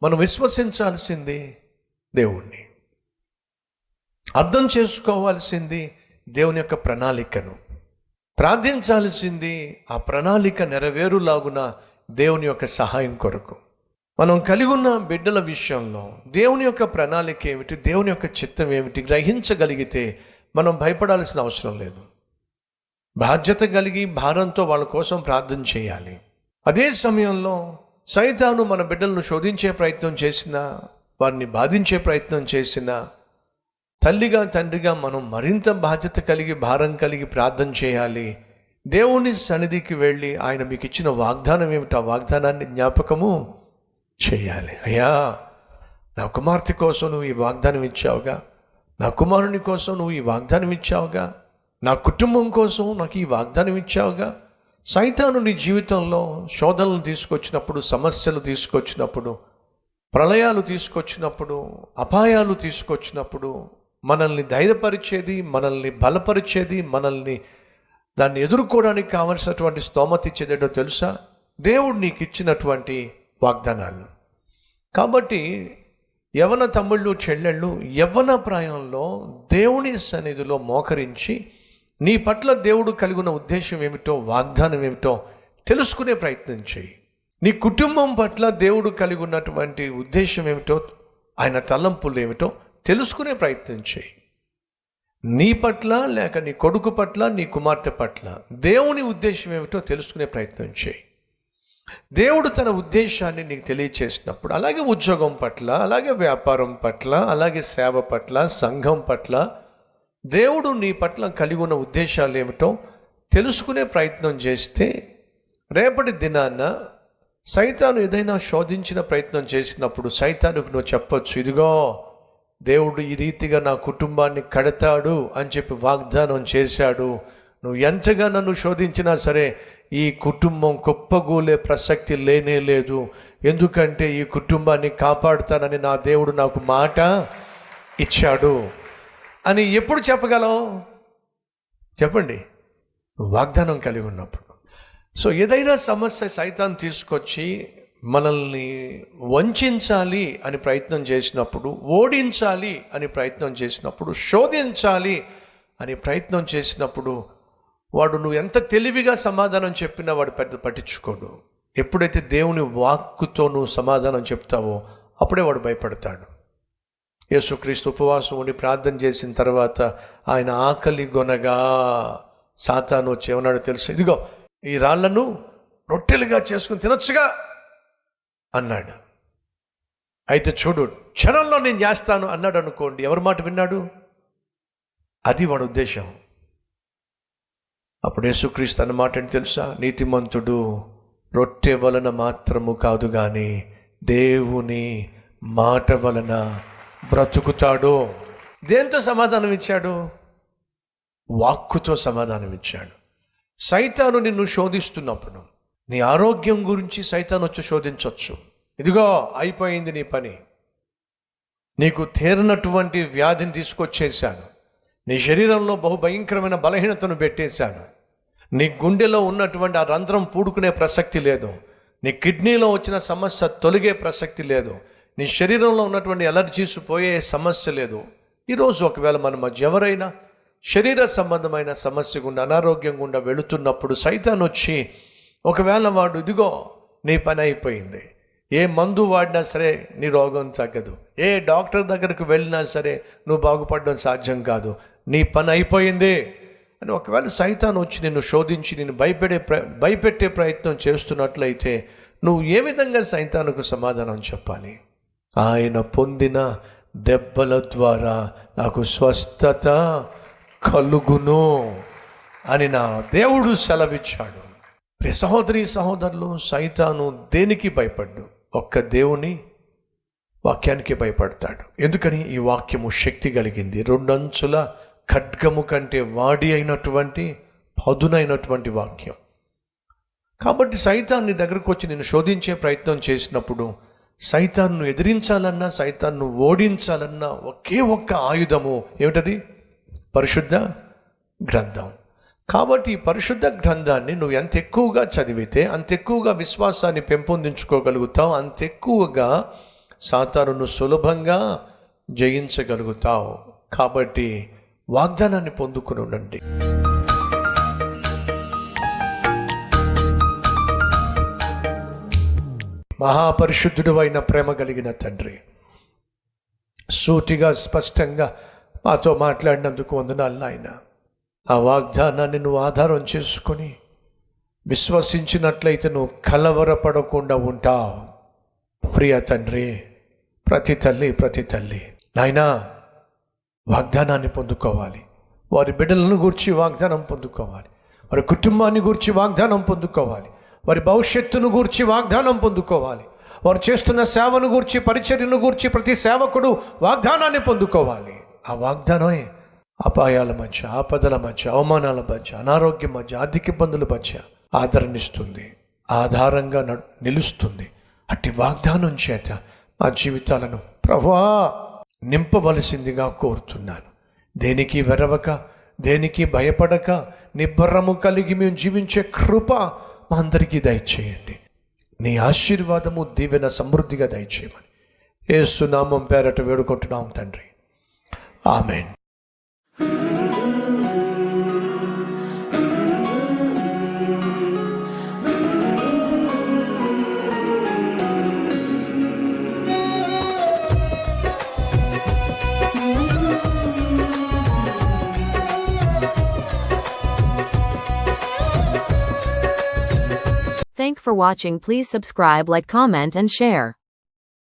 మనం విశ్వసించాల్సింది దేవుణ్ణి, అర్థం చేసుకోవాల్సింది దేవుని యొక్క ప్రణాళికను, ప్రార్థించాల్సింది ఆ ప్రణాళిక నెరవేరులాగున దేవుని యొక్క సహాయం కొరకు. మనం కలిగి ఉన్న బిడ్డల విషయంలో దేవుని యొక్క ప్రణాళిక ఏమిటి, దేవుని యొక్క చిత్తం ఏమిటి గ్రహించగలిగితే మనం భయపడాల్సిన అవసరం లేదు. బాధ్యత కలిగి భారంతో వాళ్ళ కోసం ప్రార్థన చేయాలి. అదే సమయంలో సైతాను మన బిడ్డలను శోధించే ప్రయత్నం చేసినా, వారిని బాధించే ప్రయత్నం చేసినా, తల్లిగా తండ్రిగా మనం మరింత బాధ్యత కలిగి భారం కలిగి ప్రార్థన చేయాలి. దేవుని సన్నిధికి వెళ్ళి ఆయన మీకు ఇచ్చిన వాగ్దానం ఏమిటి, ఆ వాగ్దానాన్ని జ్ఞాపకము చేయాలి. అయ్యా, నా కుమార్తె కోసం నువ్వు ఈ వాగ్దానం ఇచ్చావుగా, నా కుమారుని కోసం నువ్వు ఈ వాగ్దానం ఇచ్చావుగా, నా కుటుంబం కోసం నాకు ఈ వాగ్దానం ఇచ్చావుగా. సైతాను నీ జీవితంలో శోధనలు తీసుకొచ్చినప్పుడు, సమస్యలు తీసుకొచ్చినప్పుడు, ప్రళయాలు తీసుకొచ్చినప్పుడు, అపాయాలు తీసుకొచ్చినప్పుడు మనల్ని ధైర్యపరిచేది, మనల్ని బలపరిచేది, మనల్ని దాన్ని ఎదుర్కోవడానికి కావలసినటువంటి స్తోమత ఇచ్చేదేటో తెలుసా? దేవుడు నీకు ఇచ్చినటువంటి వాగ్దానాలు. కాబట్టి యవ్వన తమ్ముళ్ళు చెల్లెళ్ళు యవ్వన ప్రాయంలో దేవుని సన్నిధిలో మోకరించి నీ పట్ల దేవుడు కలిగిన ఉద్దేశం ఏమిటో, వాగ్దానం ఏమిటో తెలుసుకునే ప్రయత్నం చేయి. నీ కుటుంబం పట్ల దేవుడు కలిగి ఉన్నటువంటి ఉద్దేశం ఏమిటో, ఆయన తలంపులు ఏమిటో తెలుసుకునే ప్రయత్నం చేయి. నీ పట్ల లేక నీ కొడుకు పట్ల, నీ కుమార్తె పట్ల దేవుని ఉద్దేశం ఏమిటో తెలుసుకునే ప్రయత్నం చేయి. దేవుడు తన ఉద్దేశాన్ని నీకు తెలియచేసినప్పుడు, అలాగే ఉద్యోగం పట్ల, అలాగే వ్యాపారం పట్ల, అలాగే సేవ పట్ల, సంఘం పట్ల దేవుడు నీ పట్ల కలిగి ఉన్న ఉద్దేశాలు ఏమిటో తెలుసుకునే ప్రయత్నం చేస్తే, రేపటి దినాన సైతాను ఏదైనా శోధించిన ప్రయత్నం చేసినప్పుడు సైతానుకు నువ్వు చెప్పొచ్చు, ఇదిగో దేవుడు ఈ రీతిగా నా కుటుంబాన్ని కడతాడు అని చెప్పి వాగ్దానం చేశాడు. నువ్వు ఎంతగా నన్ను శోధించినా సరే ఈ కుటుంబం కుప్పగూలే ప్రసక్తి లేనే లేదు, ఎందుకంటే ఈ కుటుంబాన్ని కాపాడుతానని నా దేవుడు నాకు మాట ఇచ్చాడు అని ఎప్పుడు చెప్పగలం? చెప్పండి, వాగ్దానం కలిగి ఉన్నప్పుడు. సో ఏదైనా సమస్య సైతాన్ తీసుకొచ్చి మనల్ని వంచాలి అని ప్రయత్నం చేసినప్పుడు, ఓడించాలి అని ప్రయత్నం చేసినప్పుడు, శోధించాలి అని ప్రయత్నం చేసినప్పుడు, వాడు నువ్వు ఎంత తెలివిగా సమాధానం చెప్పినా వాడు పెద్ద పట్టించుకోడు. ఎప్పుడైతే దేవుని వాక్కుతో నువ్వు సమాధానం చెప్తావో అప్పుడే వాడు భయపడతాడు. యేసుక్రీస్తు ఉపవాసం ఉండి ప్రార్థన చేసిన తర్వాత ఆయన ఆకలి గొనగా సాతాను వచ్చి ఏమన్నాడు తెలుసు? ఇదిగో ఈ రాళ్లను రొట్టెలుగా చేసుకుని తినొచ్చుగా అన్నాడు. అయితే చూడు, క్షణంలో నేను చేస్తాను అన్నాడు అనుకోండి, ఎవరి మాట విన్నాడు? అది వాడి ఉద్దేశం. అప్పుడు యేసుక్రీస్తు అన్న మాట ఏంటి తెలుసా? నీతిమంతుడు రొట్టె వలన మాత్రము కాదు కానీ దేవుని మాట వలన బ్రతుకుతాడు. దేంతో సమాధానం ఇచ్చాడు? వాక్కుతో సమాధానం ఇచ్చాడు. సైతాను నిన్ను శోధిస్తున్నప్పుడు, నీ ఆరోగ్యం గురించి సైతాను వచ్చి శోధించవచ్చు. ఇదిగో అయిపోయింది నీ పని, నీకు తీరనటువంటి వ్యాధిని తీసుకొచ్చేసాను, నీ శరీరంలో బహుభయంకరమైన బలహీనతను పెట్టేశాను, నీ గుండెలో ఉన్నటువంటి ఆ రంధ్రం పూడుకునే ప్రసక్తి లేదు, నీ కిడ్నీలో వచ్చిన సమస్య తొలగే ప్రసక్తి లేదు, నీ శరీరంలో ఉన్నటువంటి ఎలర్జీస్ పోయే సమస్య లేదు. ఈరోజు ఒకవేళ మన మధ్య ఎవరైనా శరీర సంబంధమైన సమస్య గుండా, అనారోగ్యం గుండా వెళుతున్నప్పుడు సైతాన్ వచ్చి, ఒకవేళ వాడు ఇదిగో నీ పని అయిపోయింది, ఏ మందు వాడినా సరే నీ రోగం తగ్గదు, ఏ డాక్టర్ దగ్గరకు వెళ్ళినా సరే నువ్వు బాగుపడడం సాధ్యం కాదు, నీ పని అయిపోయింది అని ఒకవేళ సైతాన్ వచ్చి నిన్ను శోధించి నిన్ను భయపెట్టే ప్రయత్నం చేస్తున్నట్లయితే నువ్వు ఏ విధంగా సైతానుకు సమాధానం చెప్పాలి? ఆయన పొందిన దెబ్బల ద్వారా నాకు స్వస్థత కలుగును అని నా దేవుడు సెలవిచ్చాడు. ప్రియ సహోదరి సహోదరులు, సైతాను దేనికి భయపడ్డు? ఒక్క దేవుని వాక్యానికి భయపడతాడు. ఎందుకని? ఈ వాక్యము శక్తి కలిగింది, రెండంచుల ఖడ్గము కంటే వాడి అయినటువంటి పదునైనటువంటి వాక్యం. కాబట్టి సైతాన్ని దగ్గరకు వచ్చి నేను శోధించే ప్రయత్నం చేసినప్పుడు, సైతాన్ను ఎదిరించాలన్నా, సైతాన్ను ఓడించాలన్నా ఒకే ఒక్క ఆయుధము ఏమిటది? పరిశుద్ధ గ్రంథం. కాబట్టి ఈ పరిశుద్ధ గ్రంథాన్ని నువ్వు ఎంత ఎక్కువగా చదివితే అంత ఎక్కువగా విశ్వాసాన్ని పెంపొందించుకోగలుగుతావు, అంత ఎక్కువగా సాతానును సులభంగా జయించగలుగుతావు. కాబట్టి వాగ్దానాన్ని పొందుకుని ఉండండి. మహాపరిశుద్ధుడు అయిన ప్రేమ కలిగిన తండ్రి, సూటిగా స్పష్టంగా మాతో మాట్లాడినందుకు వందనాలు నాయన. ఆ వాగ్దానాన్ని నువ్వు ఆధారం చేసుకొని విశ్వసించినట్లయితే నువ్వు కలవరపడకుండా ఉంటావు. ప్రియ తండ్రి, ప్రతి తల్లి నాయనా వాగ్దానాన్ని పొందుకోవాలి. వారి బిడ్డలను గూర్చి వాగ్దానం పొందుకోవాలి. వారి కుటుంబాన్ని గూర్చి వాగ్దానం పొందుకోవాలి. వారి భవిష్యత్తును గూర్చి వాగ్దానం పొందుకోవాలి. వారు చేస్తున్న సేవను గూర్చి, పరిచర్యను గూర్చి ప్రతి సేవకుడు వాగ్దానాన్ని పొందుకోవాలి. ఆ వాగ్దానమే అపాయాల మధ్య, ఆపదల మధ్య, అవమానాల మధ్య, అనారోగ్యం మధ్య, ఆర్థిక ఇబ్బందుల మధ్య ఆదరణిస్తుంది, ఆధారంగా నిలుస్తుంది. అట్టి వాగ్దానం చేత మా జీవితాలను ప్రభువా నింపవలసిందిగా కోరుతున్నాను. దేనికి వెరవక, దేనికి భయపడక, నిబ్బరము కలిగి మేము జీవించే కృప మా అందరికీ దయచేయండి. నీ ఆశీర్వాదము, దీవెన సమృద్ధిగా దయచేయమని యేసు నామం పేరట వేడుకుంటున్నాం తండ్రి. ఆమేన్. Thank for watching. Please subscribe, like, comment and share.